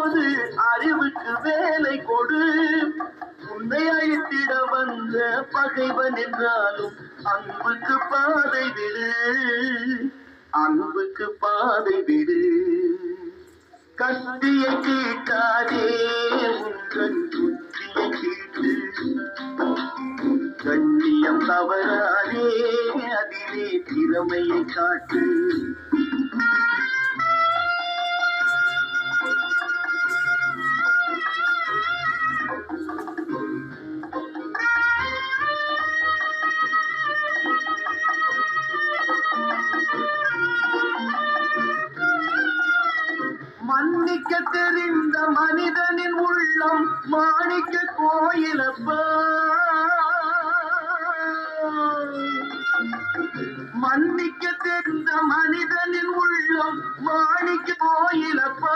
போது அறிவுக்கு வேலை கொடு. உன்னை அழித்திட வந்த பகைவன் என்றாலும் அன்புக்கு பாதை விடு, அன்புக்கு பாதை விடு. கத்தியை கேட்காதே உங்கள் புத்தியை கேட்டு, கண்ணியம் தவறாதே அதிலே திறமையை காட்டு. மன்னிக்க தெரிந்த மனிதனின் உள்ளம் மாணிக்க கோயிலப்பா. மன்னிக்க தெரிந்த மனிதனின் உள்ளம் மாணிக்க கோயிலப்பா.